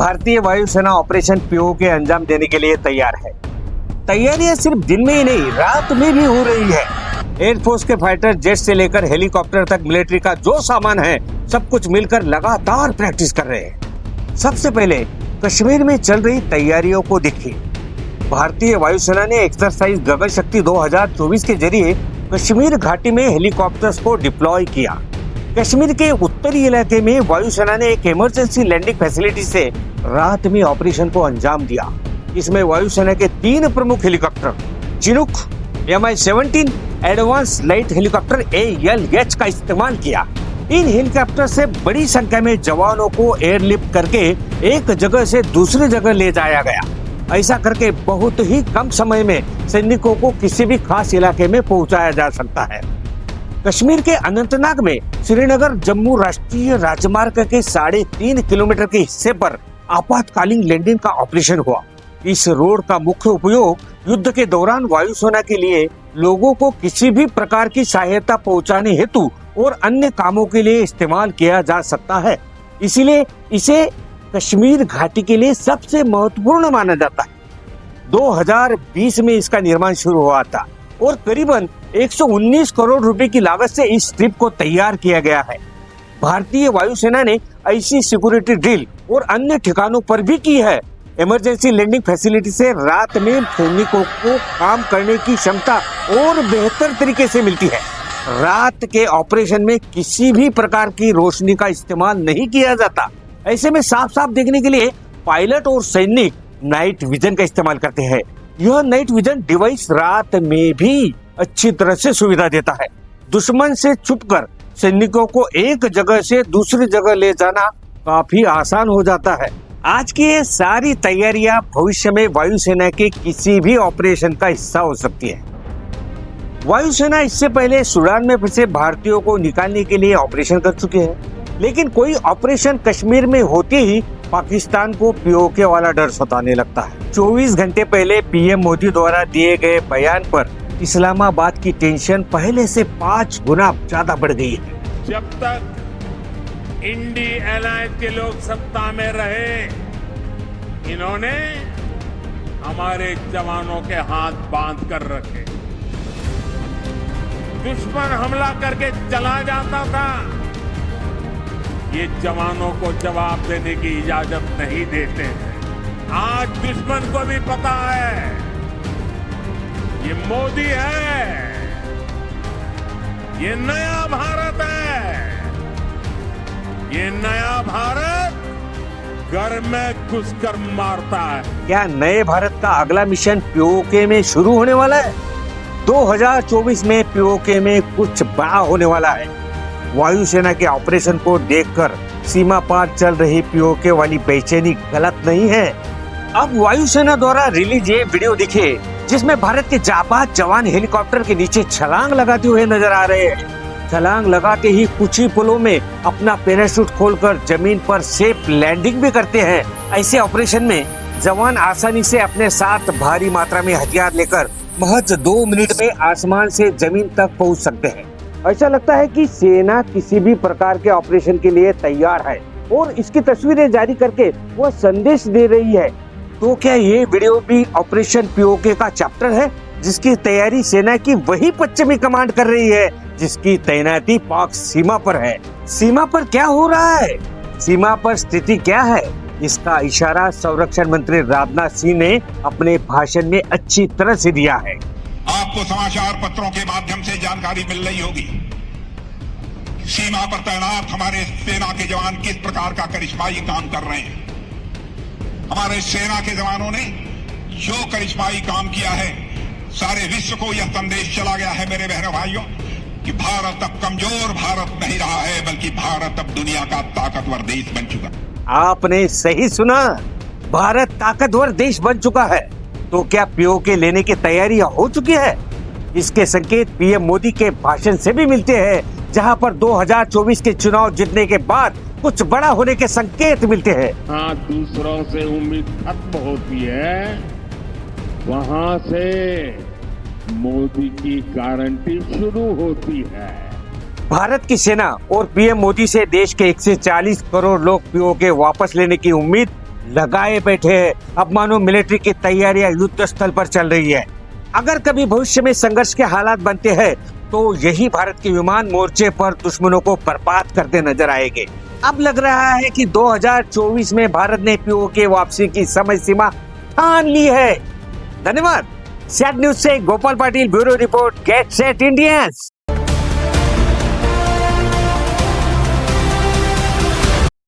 भारतीय वायुसेना operation PoK के अंजाम देने के लिए तैयार है। तैयारियां सिर्फ दिन में ही नहीं, रात में भी हो रही है। एयरफोर्स के फाइटर जेट से लेकर हेलीकॉप्टर तक मिलिट्री का जो सामान है, सब कुछ मिलकर लगातार प्रैक्टिस कर रहे हैं। सबसे पहले कश्मीर में चल रही तैयारियों को देखिए। भारतीय वायुसेना ने एक्सरसाइज गगन शक्ति 2024 के जरिए कश्मीर घाटी में हेलीकॉप्टर्स को डिप्लॉय किया। कश्मीर के उत्तरी इलाके में वायुसेना ने एक इमरजेंसी लैंडिंग फैसिलिटी से रात में ऑपरेशन को अंजाम दिया। इसमें वायुसेना के 3 प्रमुख helicopter Chinook, Mi-17 advance light helicopter ALH का इस्तेमाल किया। इन हेलीकॉप्टर से बड़ी संख्या में जवानों को एयरलिफ्ट करके एक जगह से दूसरी जगह ले जाया गया। ऐसा करके बहुत ही कम समय में सैनिकों को किसी भी खास इलाके में पहुंचाया जा सकता है। कश्मीर के अनंतनाग में श्रीनगर जम्मू राष्ट्रीय राजमार्ग के 3.5 किलोमीटर के हिस्से पर आपातकालीन लैंडिंग का ऑपरेशन हुआ। इस रोड का मुख्य उपयोग युद्ध के दौरान वायुसेना के लिए लोगों को किसी भी प्रकार की सहायता पहुंचाने हेतु और अन्य कामों के लिए इस्तेमाल किया जा सकता है। इसीलिए इसे कश्मीर घाटी के लिए सबसे महत्वपूर्ण माना जाता है। 2020 में इसका निर्माण शुरू हुआ था और करीबन 119 करोड़ रुपए की लागत से इस स्ट्रिप को तैयार किया गया है। भारतीय वायुसेना ने ऐसी सिक्योरिटी ड्रिल और अन्य ठिकानों पर भी की है। इमरजेंसी लैंडिंग फैसिलिटी से रात में सैनिकों को काम करने की क्षमता और बेहतर तरीके से मिलती है। रात के ऑपरेशन में किसी भी प्रकार की रोशनी का इस्तेमाल नहीं किया जाता। ऐसे में साफ साफ देखने के लिए पायलट और सैनिक नाइट विजन का इस्तेमाल करते हैं। यह नाइट विजन डिवाइस रात में भी अच्छी तरह से सुविधा देता है। दुश्मन से छुपकर सैनिकों को एक जगह से दूसरी जगह ले जाना काफी आसान हो जाता है। आज की ये सारी तैयारियां भविष्य में वायुसेना के किसी भी ऑपरेशन का हिस्सा हो सकती है। वायुसेना इससे पहले सूडान में फंसे भारतीयों को निकालने के लिए ऑपरेशन कर चुके हैं, लेकिन कोई ऑपरेशन कश्मीर में होते ही पाकिस्तान को पीओके वाला डर सताने लगता है। 24 घंटे पहले पीएम मोदी द्वारा दिए गए बयान पर इस्लामाबाद की टेंशन पहले से 5 गुना ज्यादा बढ़ गई है। जब तक इंडी अलायंस के लोग सत्ता में रहे, इन्होंने हमारे जवानों के हाथ बांध कर रखे। दुश्मन हमला करके चला जाता था, ये जवानों को जवाब देने की इजाजत नहीं देते हैं। आज दुश्मन को भी पता है ये मोदी है, ये नया भारत है। ये नया भारत घर में घुसकर मारता है। क्या नए भारत का अगला मिशन पीओके में शुरू होने वाला है? 2024 में पीओके में कुछ बड़ा होने वाला है। वायुसेना के ऑपरेशन को देखकर सीमा पार चल रही पीओके वाली बेचैनी गलत नहीं है। अब वायुसेना द्वारा रिलीज ये वीडियो दिखे जिसमें भारत के जाबाज जवान हेलीकॉप्टर के नीचे छलांग लगाते हुए नजर आ रहे हैं। छलांग लगाते ही कुछ ही पलों में अपना पैराशूट खोलकर जमीन पर सेफ लैंडिंग भी करते हैं। ऐसे ऑपरेशन में जवान आसानी से अपने साथ भारी मात्रा में हथियार लेकर महज 2 मिनट में आसमान से जमीन तक पहुंच सकते हैं। ऐसा लगता है कि सेना किसी भी प्रकार के ऑपरेशन के लिए तैयार है और इसकी तस्वीरें जारी करके वह संदेश दे रही है। तो क्या ये वीडियो भी ऑपरेशन पीओके का चैप्टर है, जिसकी तैयारी सेना की वही पश्चिमी कमांड कर रही है जिसकी तैनाती पाक सीमा पर है? सीमा पर क्या हो रहा है? सीमा पर स्थिति क्या है? इसका इशारा संरक्षण मंत्री राजनाथ सिंह ने अपने भाषण में अच्छी तरह से दिया है। आपको समाचार पत्रों के माध्यम से जानकारी मिल रही होगी, सीमा पर तैनात हमारे सेना के जवान किस प्रकार का करिश्माई काम कर रहे हैं। हमारे सेना के जवानों ने जो करिश्माई काम किया है, सारे विश्व को यह संदेश चला गया है मेरे बहनों भाइयों कि भारत अब कमजोर भारत नहीं रहा है, बल्कि भारत अब दुनिया का ताकतवर देश बन चुका है। आपने सही सुना, भारत ताकतवर देश बन चुका है। तो क्या पीओके लेने की तैयारियां हो चुकी है? इसके संकेत पीएम मोदी के भाषण से भी मिलते हैं, जहां पर 2024 के चुनाव जीतने के बाद कुछ बड़ा होने के संकेत मिलते हैं। हाँ, दूसरों से उम्मीद खत्म होती है, वहां से मोदी की गारंटी शुरू होती है। भारत की सेना और पीएम मोदी से देश के 140 करोड़ लोग पीओके वापस लेने की उम्मीद लगाए बैठे हैं। अब मानो मिलिट्री की तैयारियां युद्ध स्थल पर चल रही है। अगर कभी भविष्य में संघर्ष के हालात बनते हैं तो यही भारत के विमान मोर्चे पर दुश्मनों को बर्बाद करते नजर आएंगे। अब लग रहा है कि 2024 में भारत ने पीओके वापसी की समय सीमा ठान ली है। धन्यवाद। सैट न्यूज से Gopal Patil, bureau report. Get set Indians.